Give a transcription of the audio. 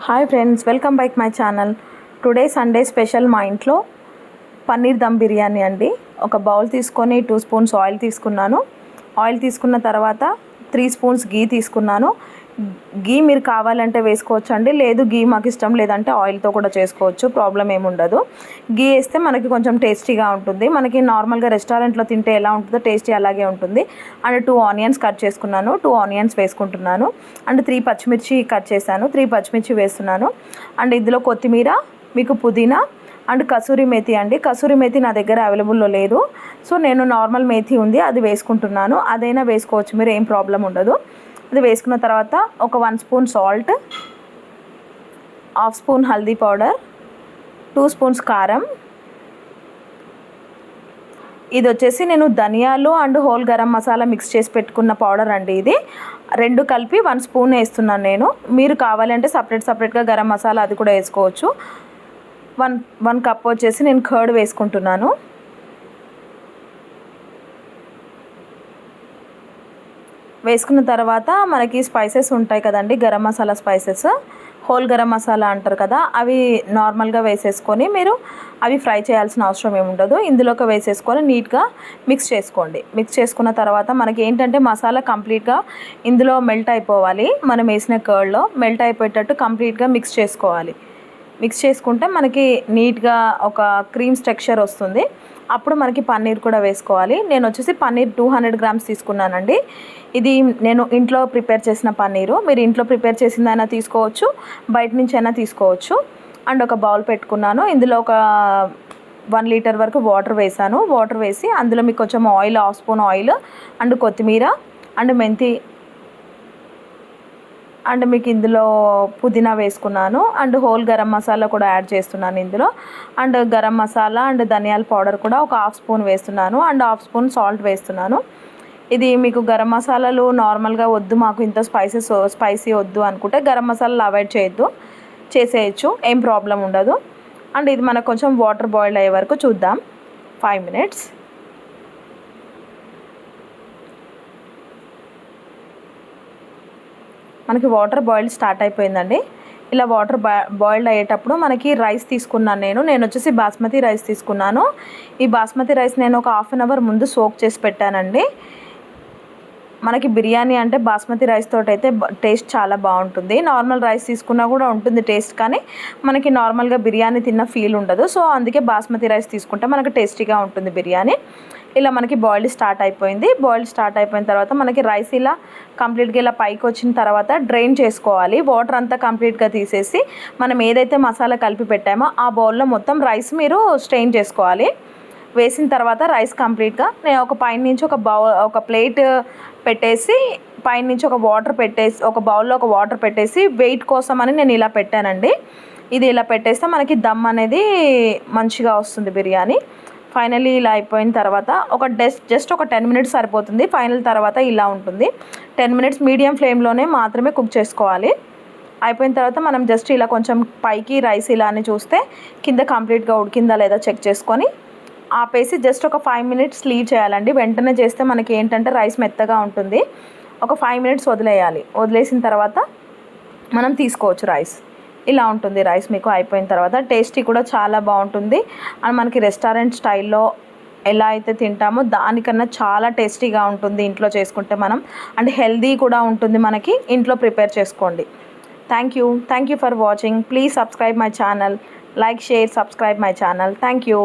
Hi friends, welcome back my channel. Today Sunday special మా ఇంట్లో పన్నీర్ దమ్ బిర్యానీ అండి. ఒక బౌల్ తీసుకొని 2 స్పూన్స్ ఆయిల్ తీసుకున్నాను. ఆయిల్ తీసుకున్న తర్వాత 3 స్పూన్స్ గీ తీసుకున్నాను. గీ మీరు కావాలంటే వేసుకోవచ్చు అండి, లేదు గీ మాకు ఇష్టం లేదంటే ఆయిల్తో కూడా చేసుకోవచ్చు, ప్రాబ్లం ఏముండదు. గీ వేస్తే మనకి కొంచెం టేస్టీగా ఉంటుంది. మనకి నార్మల్గా రెస్టారెంట్లో తింటే ఎలా ఉంటుందో టేస్టీ అలాగే ఉంటుంది. అండ్ 2 ఆనియన్స్ కట్ చేసుకున్నాను, 2 ఆనియన్స్ వేసుకుంటున్నాను. అండ్ 3 పచ్చిమిర్చి కట్ చేశాను, 3 పచ్చిమిర్చి వేస్తున్నాను. అండ్ ఇందులో కొత్తిమీర, మీకు పుదీనా అండ్ కసూరి మేతి అండి. కసూరి మేతి నా దగ్గర అవైలబుల్లో లేదు, సో నేను నార్మల్ మేతి ఉంది అది వేసుకుంటున్నాను. అదైనా వేసుకోవచ్చు మీరు, ఏం ప్రాబ్లం ఉండదు. అది వేసుకున్న తర్వాత ఒక 1 spoon salt, 1/2 spoon haldi powder, 2 spoons కారం. ఇది వచ్చేసి నేను ధనియాలు and whole garam masala mix చేసి పెట్టుకున్న పౌడర్ అండి. ఇది 2 కలిపి 1 స్పూన్ వేస్తున్నాను నేను. మీరు కావాలంటే సపరేట్గా గరం మసాలా అది కూడా వేసుకోవచ్చు. 1 కప్ వచ్చేసి నేను కర్డ్ వేసుకుంటున్నాను. వేసుకున్న తర్వాత మనకి స్పైసెస్ ఉంటాయి కదండి, గరం మసాలా స్పైసెస్, హోల్ గరం మసాలా అంటారు కదా, అవి నార్మల్గా వేసేసుకొని మీరు అవి ఫ్రై చేయాల్సిన అవసరం ఏముండదు. ఇందులోకి వేసేసుకొని నీట్గా మిక్స్ చేసుకోండి. మిక్స్ చేసుకున్న తర్వాత మనకి ఏంటంటే మసాలా కంప్లీట్గా ఇందులో మెల్ట్ అయిపోవాలి. మనం వేసిన కర్డ్లో మెల్ట్ అయిపోయేటట్టు కంప్లీట్గా మిక్స్ చేసుకోవాలి. మిక్స్ చేసుకుంటే మనకి నీట్గా ఒక క్రీమ్స్ టెక్స్చర్ వస్తుంది. అప్పుడు మనకి పన్నీర్ కూడా వేసుకోవాలి. నేను వచ్చేసి పన్నీర్ 200 గ్రామ్స్ తీసుకున్నానండి. ఇది నేను ఇంట్లో ప్రిపేర్ చేసిన పన్నీరు. మీరు ఇంట్లో ప్రిపేర్ చేసిందైనా తీసుకోవచ్చు, బయట నుంచి అయినా తీసుకోవచ్చు. అండ్ ఒక బౌల్ పెట్టుకున్నాను. ఇందులో ఒక 1 లీటర్ వరకు వాటర్ వేసాను. వాటర్ వేసి అందులో మీకు కొంచెం ఆయిల్, 1/2 స్పూన్ ఆయిల్ అండ్ కొత్తిమీర అండ్ మెంతి అండ్ మీకు ఇందులో పుదీనా వేసుకున్నాను. అండ్ హోల్ గరం మసాలా కూడా యాడ్ చేస్తున్నాను ఇందులో. అండ్ గరం మసాలా అండ్ ధనియాల పౌడర్ కూడా ఒక 1/2 స్పూన్ వేస్తున్నాను. అండ్ 1/2 స్పూన్ సాల్ట్ వేస్తున్నాను. ఇది మీకు గరం మసాలాలు నార్మల్గా వద్దు, మాకు ఇంత స్పైసీ వద్దు అనుకుంటే గరం మసాలాలు అవాయిడ్ చేసేయచ్చు, ఏం ప్రాబ్లం ఉండదు. అండ్ ఇది మనకు కొంచెం వాటర్ బాయిల్ అయ్యే వరకు చూద్దాం, 5 minutes. మనకి వాటర్ బాయిల్ స్టార్ట్ అయిపోయిందండి. ఇలా వాటర్ బాయిల్డ్ అయ్యేటప్పుడు మనకి రైస్ తీసుకున్నాను నేను వచ్చేసి బాస్మతి రైస్ తీసుకున్నాను. ఈ బాస్మతి రైస్ నేను ఒక 1/2 అవర్ ముందు సోక్ చేసి పెట్టానండి. మనకి బిర్యానీ అంటే బాస్మతి రైస్ తోటి అయితే టేస్ట్ చాలా బాగుంటుంది. నార్మల్ రైస్ తీసుకున్నా కూడా ఉంటుంది టేస్ట్, కానీ మనకి నార్మల్గా బిర్యానీ తిన్న ఫీల్ ఉండదు. సో అందుకే బాస్మతి రైస్ తీసుకుంటే మనకి టేస్టీగా ఉంటుంది బిర్యానీ. ఇలా మనకి బాయిల్ స్టార్ట్ అయిపోయింది. బాయిల్ స్టార్ట్ అయిపోయిన తర్వాత మనకి రైస్ ఇలా కంప్లీట్గా ఇలా పైకి వచ్చిన తర్వాత డ్రైన్ చేసుకోవాలి. వాటర్ అంతా కంప్లీట్గా తీసేసి మనం ఏదైతే మసాలా కలిపి పెట్టామో ఆ బౌల్లో మొత్తం రైస్ మీరు స్ట్రెయిన్ చేసుకోవాలి. వేసిన తర్వాత రైస్ కంప్లీట్గా నేను ఒక పైన నుంచి ఒక ప్లేట్ పెట్టేసి పైన నుంచి ఒక బౌల్లో ఒక వాటర్ పెట్టేసి వెయిట్ కోసం అని నేను ఇలా పెట్టానండి. ఇది ఇలా పెట్టేస్తే మనకి దమ్ అనేది మంచిగా వస్తుంది బిర్యానీ. ఫైనలీ ఇలా అయిపోయిన తర్వాత జస్ట్ ఒక 10 minutes సరిపోతుంది. ఫైనల్ తర్వాత ఇలా ఉంటుంది. 10 minutes మీడియం ఫ్లేమ్లోనే మాత్రమే కుక్ చేసుకోవాలి. అయిపోయిన తర్వాత మనం జస్ట్ ఇలా కొంచెం పైకి రైస్ ఇలా అని చూస్తే కింద కంప్లీట్గా ఉడికిందా లేదా చెక్ చేసుకొని ఆపేసి జస్ట్ ఒక 5 minutes లీవ్ చేయాలండి. వెంటనే చేస్తే మనకి ఏంటంటే రైస్ మెత్తగా ఉంటుంది. ఒక 5 minutes వదిలేయాలి. వదిలేసిన తర్వాత మనం తీసుకోవచ్చు రైస్. ఇలా ఉంటుంది రైస్ మీకు అయిపోయిన తర్వాత. టేస్టీ కూడా చాలా బాగుంటుంది. అండ్ మనకి రెస్టారెంట్ స్టైల్లో ఎలా అయితే తింటామో దానికన్నా చాలా టేస్టీగా ఉంటుంది ఇంట్లో చేసుకుంటే మనం. అండ్ హెల్దీ కూడా ఉంటుంది, మనకి ఇంట్లో ప్రిపేర్ చేసుకోండి. Thank you for watching. Please subscribe my channel. Like, share, subscribe my channel. Thank you.